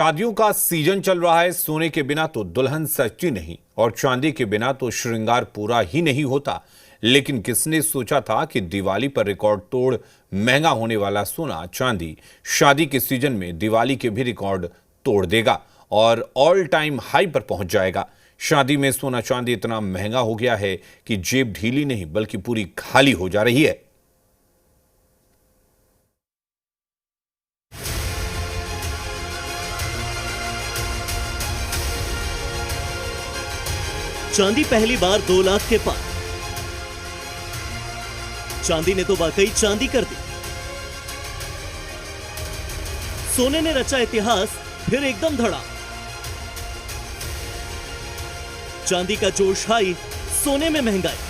शादियों का सीजन चल रहा है। सोने के बिना तो दुल्हन सजती नहीं और चांदी के बिना तो श्रृंगार पूरा ही नहीं होता। लेकिन किसने सोचा था कि दिवाली पर रिकॉर्ड तोड़ महंगा होने वाला सोना चांदी शादी के सीजन में दिवाली के भी रिकॉर्ड तोड़ देगा और ऑल टाइम हाई पर पहुंच जाएगा। शादी में सोना चांदी इतना महंगा हो गया है कि जेब ढीली नहीं बल्कि पूरी खाली हो जा रही है। चांदी पहली बार 2 लाख के पार। चांदी ने तो वाकई चांदी कर दी। सोने ने रचा इतिहास, फिर एकदम धड़ा। चांदी का जोश हाई, सोने में महंगाई।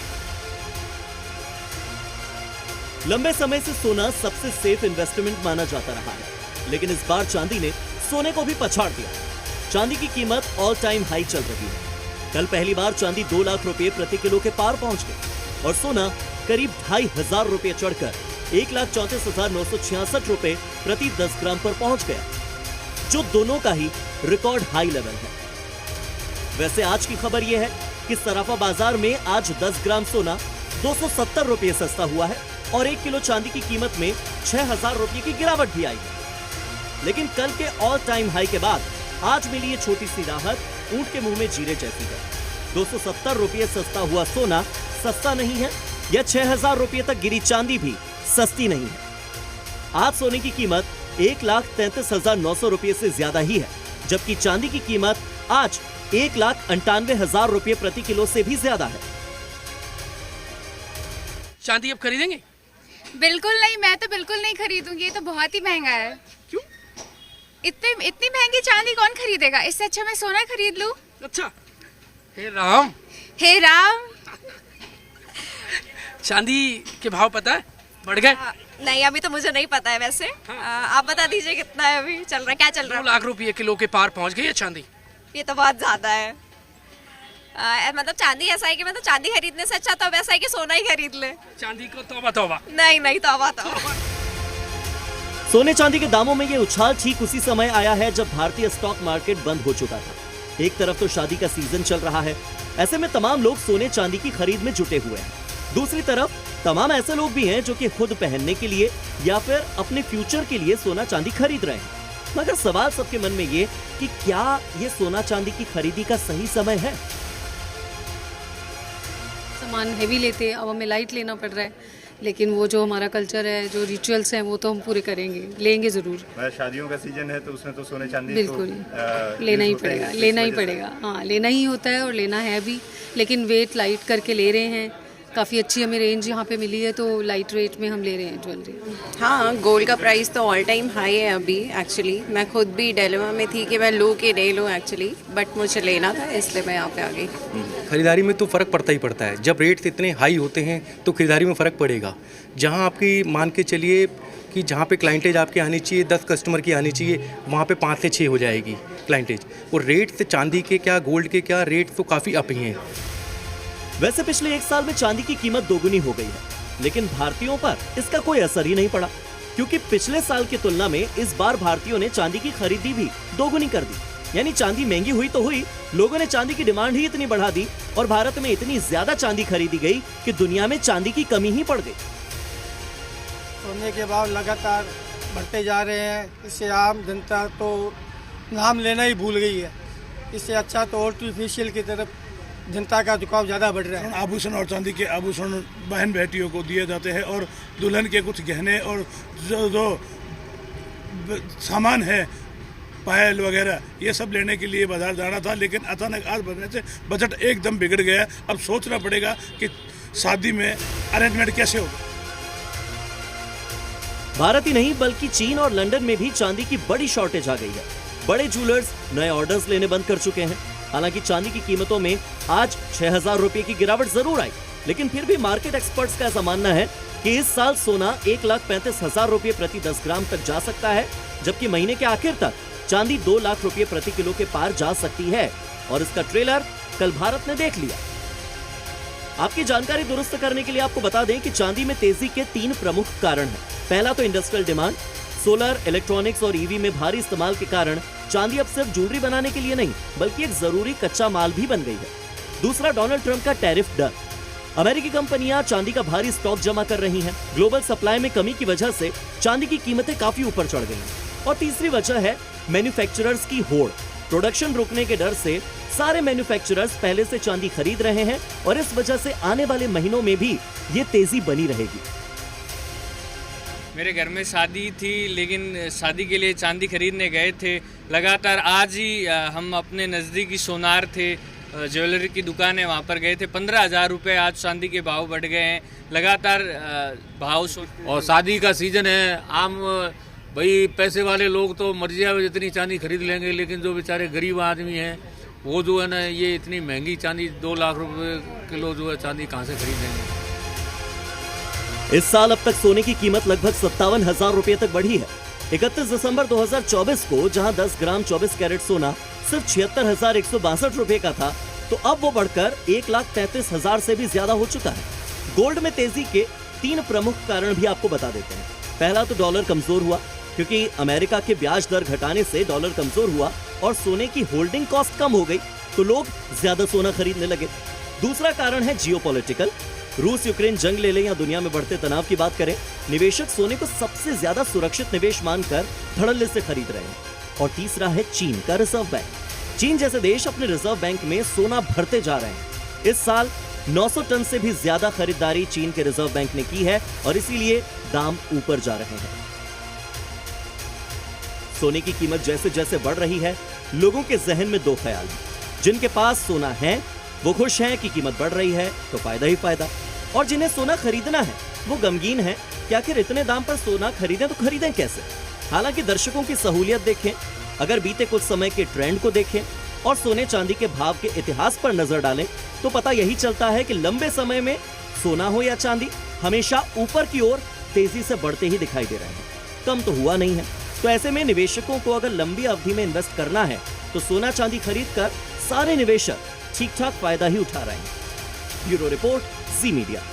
लंबे समय से सोना सबसे सेफ इन्वेस्टमेंट माना जाता रहा है, लेकिन इस बार चांदी ने सोने को भी पछाड़ दिया। चांदी की कीमत ऑल टाइम हाई चल रही है। कल पहली बार चांदी 2 लाख रुपए प्रति किलो के पार पहुंच गई और सोना करीब 2,500 रुपए चढ़कर 1,34,966 रुपए प्रति 10 ग्राम पर पहुंच गया, जो दोनों का ही रिकॉर्ड हाई लेवल है। वैसे आज की खबर यह है कि सराफा बाजार में आज 10 ग्राम सोना 270 रुपए सस्ता हुआ है और 1 किलो चांदी की कीमत में 6,000 रुपए की गिरावट भी आई है। लेकिन कल के ऑल टाइम हाई के बाद आज मिली ये छोटी सी राहत ऊंट के मुंह में जीरे जैसी है। 270 रुपये सस्ता हुआ सोना सस्ता नहीं है, या 6,000 रुपये तक गिरी चांदी भी सस्ती नहीं है। आज सोने की कीमत 1,33,900 रुपये से ज्यादा ही है, जबकि चांदी की कीमत आज 1,98,000 रुपये प्रति किलो से भी ज्यादा है। चांदी अब खरीदेंगे? बिल्कुल नहीं, मैं तो बिल्कुल नहीं खरीदूंगी। ये तो बहुत ही महंगा है। क्यों? इतनी महंगी चांदी कौन खरीदेगा? इससे अच्छा मैं सोना खरीद लूं। अच्छा, हे राम। हे राम। चांदी के भाव पता है? बढ़ गए? नहीं, अभी तो मुझे नहीं पता है। वैसे आप बता दीजिए कितना है अभी चल रहा है, क्या चल रहा है? 2 लाख रुपये किलो के पार पहुंच गई है चांदी। ये तो बहुत ज्यादा है। मतलब चांदी ऐसा है कि मतलब चांदी खरीदने से अच्छा तो वैसा है कि सोना ही खरीद ले। चांदी को तौबा तौबा। नहीं तौबा तौबा। सोने चांदी के दामों में ये उछाल ठीक उसी समय आया है जब भारतीय स्टॉक मार्केट बंद हो चुका था। एक तरफ तो शादी का सीजन चल रहा है, ऐसे में तमाम लोग सोने चांदी की खरीद में जुटे हुए हैं। दूसरी तरफ तमाम ऐसे लोग भी हैं जो कि खुद पहनने के लिए या फिर अपने फ्यूचर के लिए सोना चांदी खरीद रहे हैं। मगर सवाल सबके मन में ये कि क्या ये सोना चांदी की खरीदी का सही समय है? सामान हेवी लेते हैं, अब हमें लाइट लेना पड़ रहा है, लेकिन वो जो हमारा कल्चर है, जो रिचुअल्स हैं, वो तो हम पूरे करेंगे, लेंगे जरूर। शादियों का सीजन है तो उसमें तो सोने चांदी बिल्कुल तो, लेना ही पड़ेगा, लेना ही पड़ेगा। हाँ, लेना ही होता है और लेना है भी, लेकिन वेट लाइट करके ले रहे हैं। काफ़ी अच्छी हमें रेंज यहाँ पे मिली है, तो लाइट रेट में हम ले रहे हैं ज्वेलरी। हाँ, गोल्ड का प्राइस तो ऑल टाइम हाई है अभी। एक्चुअली मैं खुद भी डिलेमा में थी कि मैं लूँ कि नहीं लूँ एक्चुअली, बट मुझे लेना था इसलिए मैं यहाँ पे आ गई। खरीदारी में तो फ़र्क पड़ता ही पड़ता है। जब रेट्स इतने हाई होते हैं तो खरीदारी में फ़र्क पड़ेगा। जहाँ आपकी मान के चलिए कि जहाँ पे क्लाइंटेज आपकी आनी चाहिए 10 कस्टमर की आनी चाहिए, वहाँ पे 5 से 6 हो जाएगी क्लाइंटेज। और रेट से चांदी के क्या गोल्ड के क्या रेट तो काफ़ी अप ही हैं। वैसे पिछले 1 साल में चांदी की कीमत दोगुनी हो गई है, लेकिन भारतीयों पर इसका कोई असर ही नहीं पड़ा, क्योंकि पिछले साल की तुलना में इस बार भारतीयों ने चांदी की खरीदी भी दोगुनी कर दी। यानी चांदी महंगी हुई तो हुई, लोगों ने चांदी की डिमांड ही इतनी बढ़ा दी और भारत में इतनी ज्यादा चांदी खरीदी गई कि दुनिया में चांदी की कमी ही पड़ गई। सोने के भाव लगातार बढ़ते जा रहे हैं, इससे आम जनता तो नाम लेना ही भूल गई है। इससे अच्छा तो आर्टिफिशियल की तरफ जनता का झुकाव ज़्यादा बढ़ रहा है। आभूषण और चांदी के आभूषण बहन बेटियों को दिए जाते हैं और दुल्हन के कुछ गहने और जो सामान है, पायल वगैरह, ये सब लेने के लिए बाजार जाना था, लेकिन अचानक आज बढ़ने से बजट एकदम बिगड़ गया। अब सोचना पड़ेगा कि शादी में अरेंजमेंट कैसे होगा। भारत ही नहीं बल्कि चीन और लंदन में भी चांदी की बड़ी शॉर्टेज आ गई है। बड़े ज्वेलर्स नए ऑर्डर्स लेने बंद कर चुके हैं। हालांकि चांदी की कीमतों में आज 6,000 रुपए की गिरावट जरूर आई, लेकिन फिर भी मार्केट एक्सपर्ट्स का ऐसा मानना है कि इस साल सोना 1,35,000 रुपए प्रति 10 ग्राम तक जा सकता है, जबकि महीने के आखिर तक चांदी 2 लाख रुपए प्रति किलो के पार जा सकती है। और इसका ट्रेलर कल भारत ने देख लिया। आपकी जानकारी दुरुस्त करने के लिए आपको बता दें कि चांदी में तेजी के 3 प्रमुख कारण हैं। पहला तो इंडस्ट्रियल डिमांड, सोलर, इलेक्ट्रॉनिक्स और ईवी में भारी इस्तेमाल के कारण चांदी अब सिर्फ ज्वेलरी बनाने के लिए नहीं बल्कि एक जरूरी कच्चा माल भी बन गई है। दूसरा, डोनाल्ड ट्रंप का टैरिफ डर। अमेरिकी कंपनियां चांदी का भारी स्टॉक जमा कर रही हैं। ग्लोबल सप्लाई में कमी की वजह से चांदी की कीमतें काफी ऊपर चढ़ गई हैं। और तीसरी वजह है मैन्युफैक्चरर्स की होड़। प्रोडक्शन रुकने के डर से सारे मैन्युफैक्चरर्स पहले से चांदी खरीद रहे हैं और इस वजह से आने वाले महीनों में भी ये तेजी बनी रहेगी। मेरे घर में शादी थी, लेकिन शादी के लिए चांदी खरीदने गए थे। लगातार आज ही हम अपने नज़दीकी सोनार थे, ज्वेलरी की दुकान है, वहाँ पर गए थे। 15,000 रुपये आज चांदी के भाव बढ़ गए हैं। लगातार भाव और शादी का सीजन है। आम भाई पैसे वाले लोग तो मर्जी है जितनी चांदी खरीद लेंगे, लेकिन जो बेचारे गरीब आदमी हैं वो जो है ना, ये इतनी महंगी चांदी 2 लाख रुपए किलो जो है चांदी कहाँ से खरीद लेंगे। इस साल अब तक सोने की कीमत लगभग 57,000 रुपए तक बढ़ी है। 31 दिसंबर 2024 को जहां 10 ग्राम 24 कैरेट सोना सिर्फ 76,162 रुपए का था, तो अब वो बढ़कर 1,33,000 से भी ज्यादा हो चुका है। गोल्ड में तेजी के 3 प्रमुख कारण भी आपको बता देते हैं। पहला तो डॉलर कमजोर हुआ, क्योंकि अमेरिका के ब्याज दर घटाने से डॉलर कमजोर हुआ और सोने की होल्डिंग कॉस्ट कम हो गई, तो लोग ज्यादा सोना खरीदने लगे। दूसरा कारण है जियोपॉलिटिकल। रूस यूक्रेन जंग ले लें या दुनिया में बढ़ते तनाव की बात करें, निवेशक सोने को सबसे ज्यादा सुरक्षित निवेश मानकर धड़ल्ले से खरीद रहे हैं। और तीसरा है चीन का रिजर्व बैंक। चीन जैसे देश अपने रिजर्व बैंक में सोना भरते जा रहे हैं। इस साल 900 टन से भी ज्यादा खरीदारी चीन के रिजर्व बैंक ने की है और इसीलिए दाम ऊपर जा रहे हैं। सोने की कीमत जैसे जैसे बढ़ रही है, लोगों के जहन में 2 ख्याल हैं। जिनके पास सोना है वो खुश हैं कि कीमत बढ़ रही है तो फायदा ही फायदा, और जिन्हें सोना खरीदना है वो गमगीन है कि आखिर इतने दाम पर सोना खरीदें तो खरीदें कैसे। हालांकि दर्शकों की सहूलियत देखें, अगर बीते कुछ समय के ट्रेंड को देखें और सोने चांदी के भाव के इतिहास पर नजर डालें तो पता यही चलता है कि लंबे समय में सोना हो या चांदी हमेशा ऊपर की ओर तेजी से बढ़ते ही दिखाई दे रहे हैं, कम तो हुआ नहीं है। तो ऐसे में निवेशकों को अगर लंबी अवधि में इन्वेस्ट करना है तो सोना चांदी खरीद कर सारे निवेशक ठीक ठाक फायदा ही उठा रहे हैं। ब्यूरो रिपोर्ट, जी मीडिया।